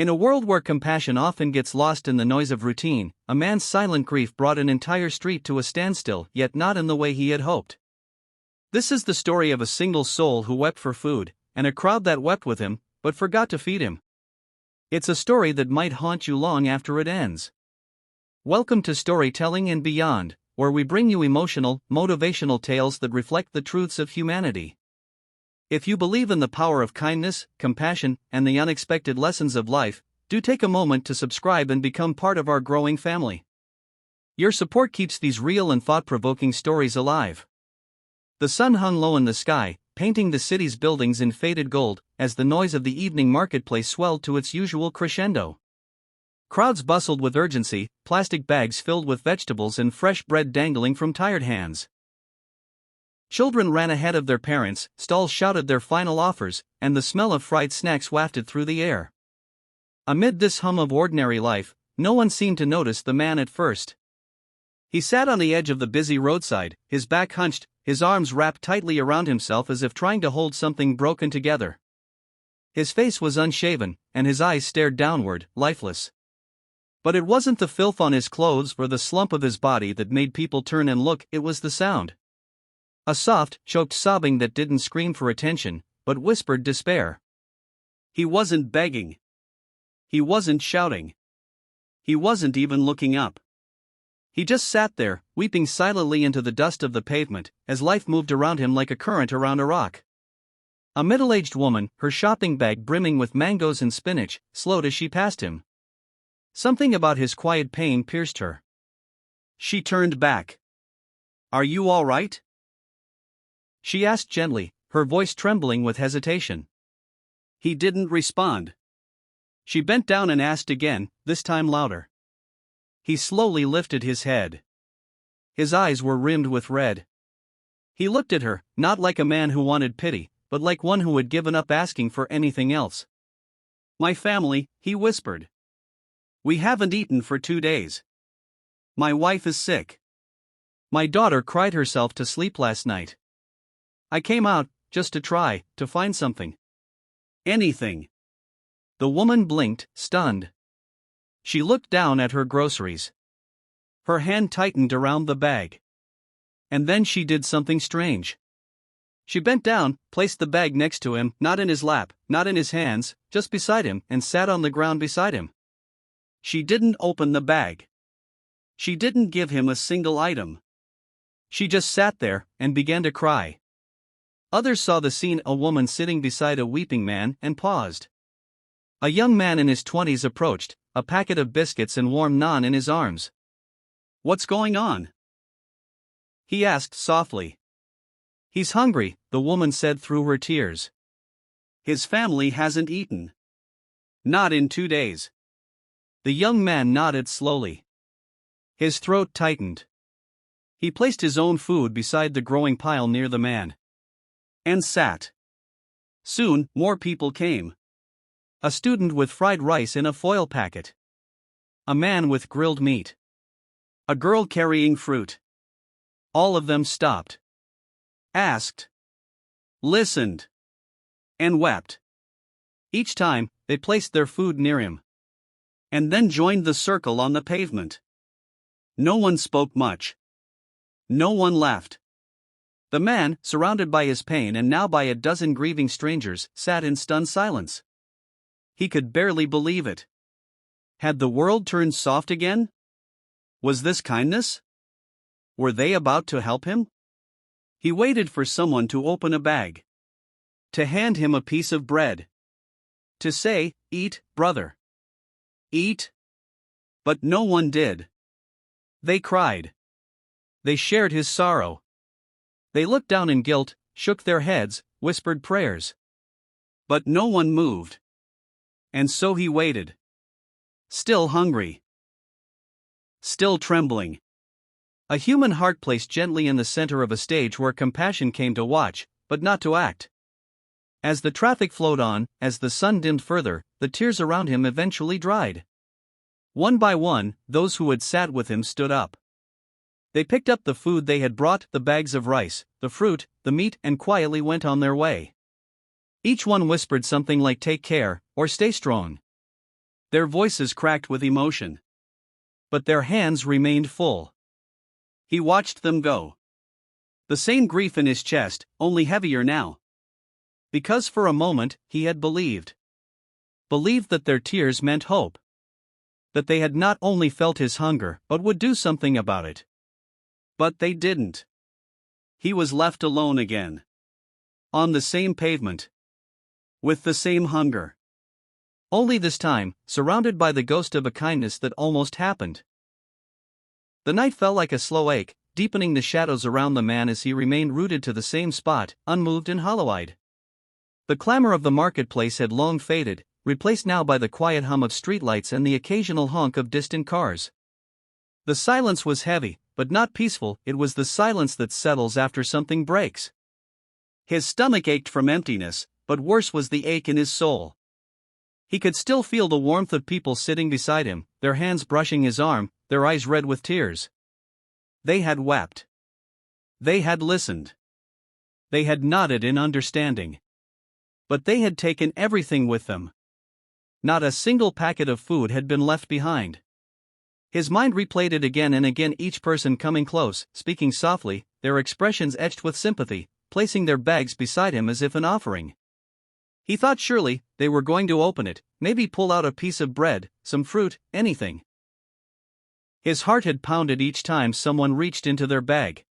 In a world where compassion often gets lost in the noise of routine, a man's silent grief brought an entire street to a standstill, yet not in the way he had hoped. This is the story of a single soul who wept for food, and a crowd that wept with him, but forgot to feed him. It's a story that might haunt you long after it ends. Welcome to Storytelling and Beyond, where we bring you emotional, motivational tales that reflect the truths of humanity. If you believe in the power of kindness, compassion, and the unexpected lessons of life, do take a moment to subscribe and become part of our growing family. Your support keeps these real and thought-provoking stories alive. The sun hung low in the sky, painting the city's buildings in faded gold, as the noise of the evening marketplace swelled to its usual crescendo. Crowds bustled with urgency, plastic bags filled with vegetables and fresh bread dangling from tired hands. Children ran ahead of their parents, stalls shouted their final offers, and the smell of fried snacks wafted through the air. Amid this hum of ordinary life, no one seemed to notice the man at first. He sat on the edge of the busy roadside, his back hunched, his arms wrapped tightly around himself as if trying to hold something broken together. His face was unshaven, and his eyes stared downward, lifeless. But it wasn't the filth on his clothes or the slump of his body that made people turn and look, it was the sound. A soft, choked sobbing that didn't scream for attention, but whispered despair. He wasn't begging. He wasn't shouting. He wasn't even looking up. He just sat there, weeping silently into the dust of the pavement, as life moved around him like a current around a rock. A middle-aged woman, her shopping bag brimming with mangoes and spinach, slowed as she passed him. Something about his quiet pain pierced her. She turned back. "Are you all right?" she asked gently, her voice trembling with hesitation. He didn't respond. She bent down and asked again, this time louder. He slowly lifted his head. His eyes were rimmed with red. He looked at her, not like a man who wanted pity, but like one who had given up asking for anything else. "My family," he whispered. "We haven't eaten for 2 days. My wife is sick. My daughter cried herself to sleep last night. I came out, just to try, to find something. Anything." The woman blinked, stunned. She looked down at her groceries. Her hand tightened around the bag. And then she did something strange. She bent down, placed the bag next to him, not in his lap, not in his hands, just beside him, and sat on the ground beside him. She didn't open the bag. She didn't give him a single item. She just sat there, and began to cry. Others saw the scene, a woman sitting beside a weeping man, and paused. A young man in his 20s approached, a packet of biscuits and warm naan in his arms. "What's going on?" he asked softly. "He's hungry," the woman said through her tears. "His family hasn't eaten. Not in 2 days." The young man nodded slowly. His throat tightened. He placed his own food beside the growing pile near the man. And sat. Soon, more people came. A student with fried rice in a foil packet. A man with grilled meat. A girl carrying fruit. All of them stopped. Asked. Listened. And wept. Each time, they placed their food near him. And then joined the circle on the pavement. No one spoke much. No one laughed. The man, surrounded by his pain and now by a dozen grieving strangers, sat in stunned silence. He could barely believe it. Had the world turned soft again? Was this kindness? Were they about to help him? He waited for someone to open a bag. To hand him a piece of bread. To say, "Eat, brother. Eat." But no one did. They cried. They shared his sorrow. They looked down in guilt, shook their heads, whispered prayers. But no one moved. And so he waited. Still hungry. Still trembling. A human heart placed gently in the center of a stage where compassion came to watch, but not to act. As the traffic flowed on, as the sun dimmed further, the tears around him eventually dried. One by one, those who had sat with him stood up. They picked up the food they had brought, the bags of rice, the fruit, the meat, and quietly went on their way. Each one whispered something like "take care," or "stay strong." Their voices cracked with emotion. But their hands remained full. He watched them go. The same grief in his chest, only heavier now. Because for a moment, he had believed. Believed that their tears meant hope. That they had not only felt his hunger, but would do something about it. But they didn't. He was left alone again. On the same pavement. With the same hunger. Only this time, surrounded by the ghost of a kindness that almost happened. The night fell like a slow ache, deepening the shadows around the man as he remained rooted to the same spot, unmoved and hollow-eyed. The clamor of the marketplace had long faded, replaced now by the quiet hum of streetlights and the occasional honk of distant cars. The silence was heavy, but not peaceful. It was the silence that settles after something breaks. His stomach ached from emptiness, but worse was the ache in his soul. He could still feel the warmth of people sitting beside him, their hands brushing his arm, their eyes red with tears. They had wept. They had listened. They had nodded in understanding. But they had taken everything with them. Not a single packet of food had been left behind. His mind replayed it again and again, each person coming close, speaking softly, their expressions etched with sympathy, placing their bags beside him as if an offering. He thought surely they were going to open it, maybe pull out a piece of bread, some fruit, anything. His heart had pounded each time someone reached into their bag.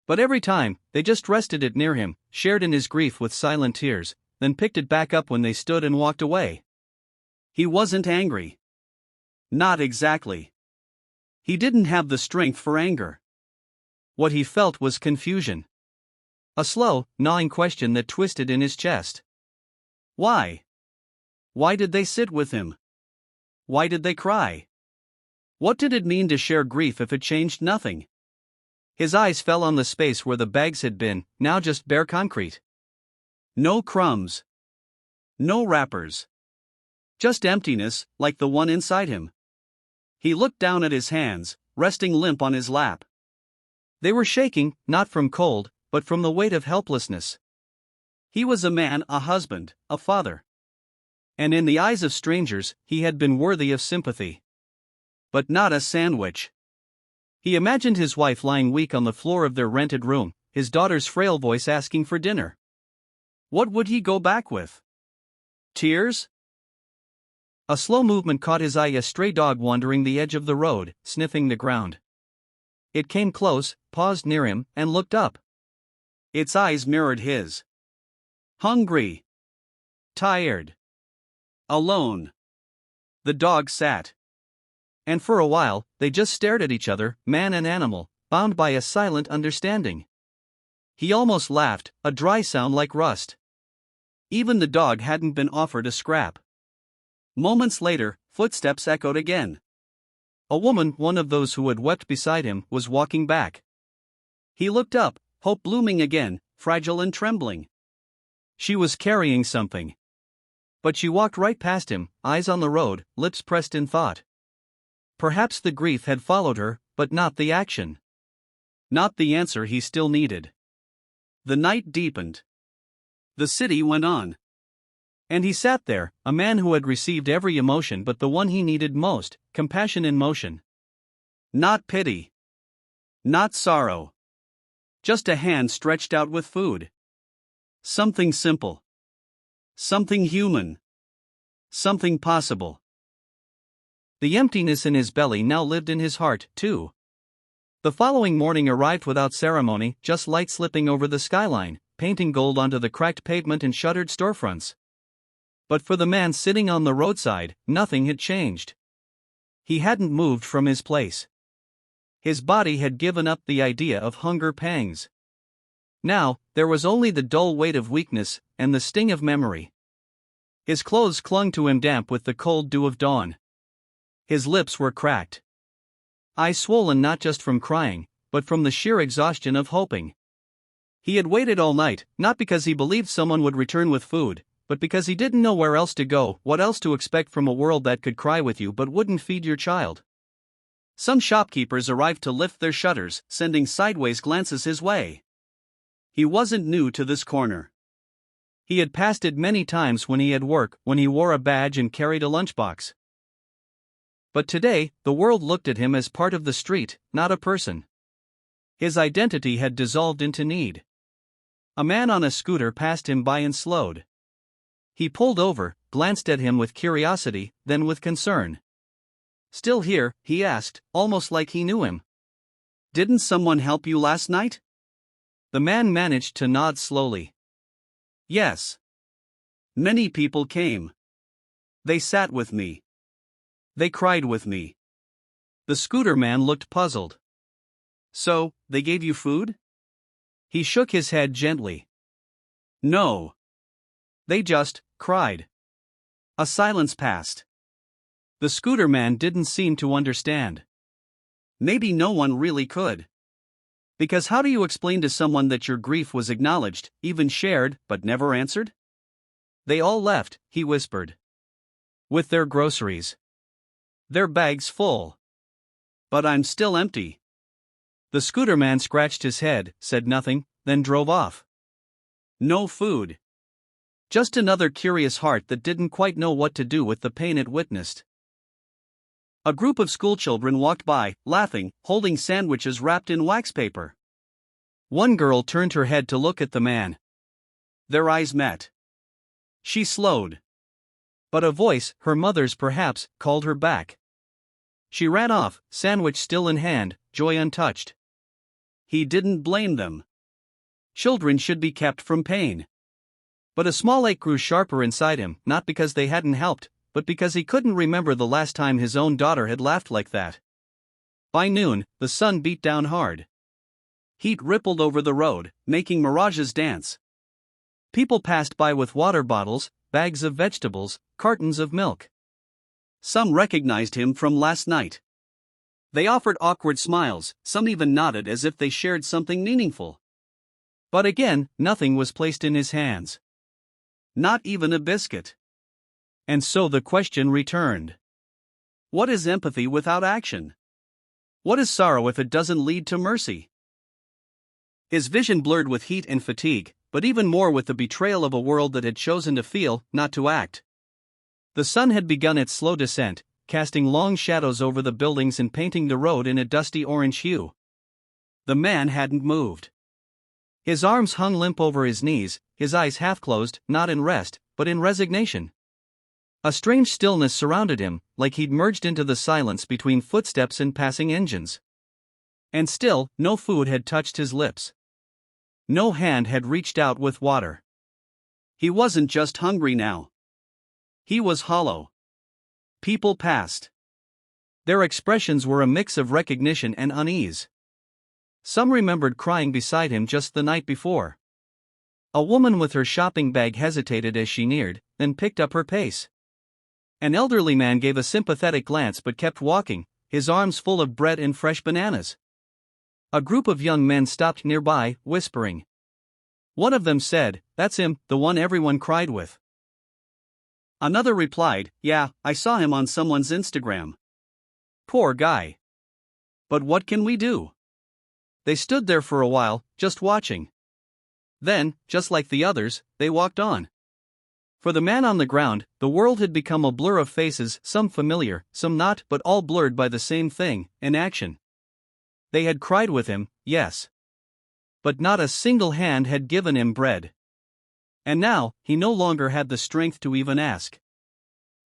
But every time, they just rested it near him, shared in his grief with silent tears, then picked it back up when they stood and walked away. He wasn't angry. Not exactly. He didn't have the strength for anger. What he felt was confusion. A slow, gnawing question that twisted in his chest. Why? Why did they sit with him? Why did they cry? What did it mean to share grief if it changed nothing? His eyes fell on the space where the bags had been, now just bare concrete. No crumbs. No wrappers. Just emptiness, like the one inside him. He looked down at his hands, resting limp on his lap. They were shaking, not from cold, but from the weight of helplessness. He was a man, a husband, a father. And in the eyes of strangers, he had been worthy of sympathy. But not a sandwich. He imagined his wife lying weak on the floor of their rented room, his daughter's frail voice asking for dinner. What would he go back with? Tears? A slow movement caught his eye, a stray dog wandering the edge of the road, sniffing the ground. It came close, paused near him, and looked up. Its eyes mirrored his. Hungry. Tired. Alone. The dog sat. And for a while, they just stared at each other, man and animal, bound by a silent understanding. He almost laughed, a dry sound like rust. Even the dog hadn't been offered a scrap. Moments later, footsteps echoed again. A woman, one of those who had wept beside him, was walking back. He looked up, hope blooming again, fragile and trembling. She was carrying something. But she walked right past him, eyes on the road, lips pressed in thought. Perhaps the grief had followed her, but not the action. Not the answer he still needed. The night deepened. The city went on. And he sat there, a man who had received every emotion but the one he needed most, compassion in motion. Not pity. Not sorrow. Just a hand stretched out with food. Something simple. Something human. Something possible. The emptiness in his belly now lived in his heart, too. The following morning arrived without ceremony, just light slipping over the skyline, painting gold onto the cracked pavement and shuttered storefronts. But for the man sitting on the roadside, nothing had changed. He hadn't moved from his place. His body had given up the idea of hunger pangs. Now, there was only the dull weight of weakness, and the sting of memory. His clothes clung to him damp with the cold dew of dawn. His lips were cracked. Eyes swollen not just from crying, but from the sheer exhaustion of hoping. He had waited all night, not because he believed someone would return with food, but because he didn't know where else to go, what else to expect from a world that could cry with you but wouldn't feed your child. Some shopkeepers arrived to lift their shutters, sending sideways glances his way. He wasn't new to this corner. He had passed it many times when he had work, when he wore a badge and carried a lunchbox. But today, the world looked at him as part of the street, not a person. His identity had dissolved into need. A man on a scooter passed him by and slowed. He pulled over, glanced at him with curiosity, then with concern. "Still here?" he asked, almost like he knew him. "Didn't someone help you last night?" The man managed to nod slowly. "Yes. Many people came. They sat with me. They cried with me." The scooter man looked puzzled. "So, they gave you food?" He shook his head gently. "No. They just cried." A silence passed. The scooter man didn't seem to understand. Maybe no one really could. Because how do you explain to someone that your grief was acknowledged, even shared, but never answered? "They all left," he whispered. "With their groceries. Their bags full. But I'm still empty." The scooter man scratched his head, said nothing, then drove off. No food. Just another curious heart that didn't quite know what to do with the pain it witnessed. A group of schoolchildren walked by, laughing, holding sandwiches wrapped in wax paper. One girl turned her head to look at the man. Their eyes met. She slowed. But a voice, her mother's perhaps, called her back. She ran off, sandwich still in hand, joy untouched. He didn't blame them. Children should be kept from pain. But a small ache grew sharper inside him, not because they hadn't helped, but because he couldn't remember the last time his own daughter had laughed like that. By noon, the sun beat down hard. Heat rippled over the road, making mirages dance. People passed by with water bottles, bags of vegetables, cartons of milk. Some recognized him from last night. They offered awkward smiles, some even nodded as if they shared something meaningful. But again, nothing was placed in his hands. Not even a biscuit. And so the question returned. What is empathy without action? What is sorrow if it doesn't lead to mercy? His vision blurred with heat and fatigue, but even more with the betrayal of a world that had chosen to feel, not to act. The sun had begun its slow descent, casting long shadows over the buildings and painting the road in a dusty orange hue. The man hadn't moved. His arms hung limp over his knees, his eyes half closed, not in rest, but in resignation. A strange stillness surrounded him, like he'd merged into the silence between footsteps and passing engines. And still, no food had touched his lips. No hand had reached out with water. He wasn't just hungry now. He was hollow. People passed. Their expressions were a mix of recognition and unease. Some remembered crying beside him just the night before. A woman with her shopping bag hesitated as she neared, then picked up her pace. An elderly man gave a sympathetic glance but kept walking, his arms full of bread and fresh bananas. A group of young men stopped nearby, whispering. One of them said, "That's him, the one everyone cried with." Another replied, "Yeah, I saw him on someone's Instagram." Poor guy. But what can we do? They stood there for a while, just watching. Then, just like the others, they walked on. For the man on the ground, the world had become a blur of faces, some familiar, some not, but all blurred by the same thing, inaction. They had cried with him, yes. But not a single hand had given him bread. And now, he no longer had the strength to even ask.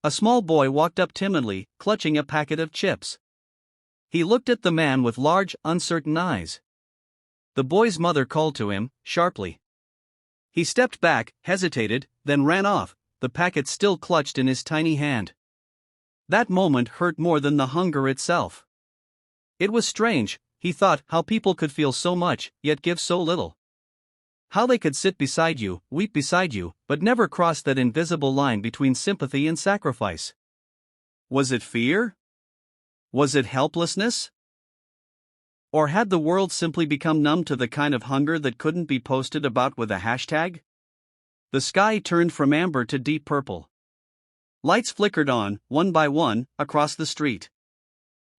A small boy walked up timidly, clutching a packet of chips. He looked at the man with large, uncertain eyes. The boy's mother called to him, sharply. He stepped back, hesitated, then ran off, the packet still clutched in his tiny hand. That moment hurt more than the hunger itself. It was strange, he thought, how people could feel so much, yet give so little. How they could sit beside you, weep beside you, but never cross that invisible line between sympathy and sacrifice. Was it fear? Was it helplessness? Or had the world simply become numb to the kind of hunger that couldn't be posted about with a hashtag? The sky turned from amber to deep purple. Lights flickered on, one by one, across the street.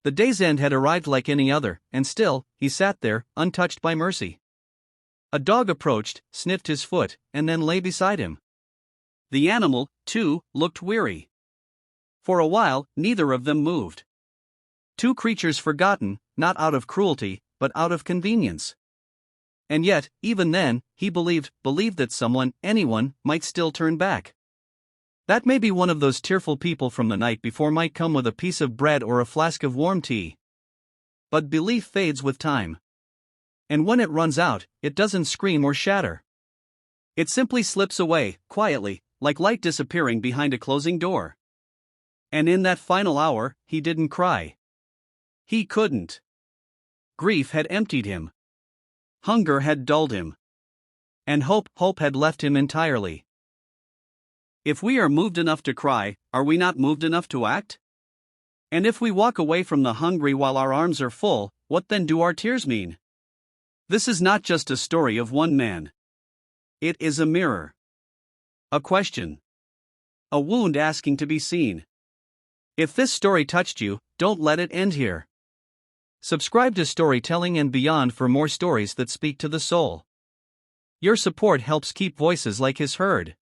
The day's end had arrived like any other, and still, he sat there, untouched by mercy. A dog approached, sniffed his foot, and then lay beside him. The animal, too, looked weary. For a while, neither of them moved. Two creatures forgotten, not out of cruelty, but out of convenience. And yet, even then, he believed that someone, anyone, might still turn back. That may be one of those tearful people from the night before might come with a piece of bread or a flask of warm tea. But belief fades with time. And when it runs out, it doesn't scream or shatter. It simply slips away, quietly, like light disappearing behind a closing door. And in that final hour, he didn't cry. He couldn't. Grief had emptied him. Hunger had dulled him. And hope had left him entirely. If we are moved enough to cry, are we not moved enough to act? And if we walk away from the hungry while our arms are full, what then do our tears mean? This is not just a story of one man. It is a mirror. A question. A wound asking to be seen. If this story touched you, don't let it end here. Subscribe to Storytelling and Beyond for more stories that speak to the soul. Your support helps keep voices like his heard.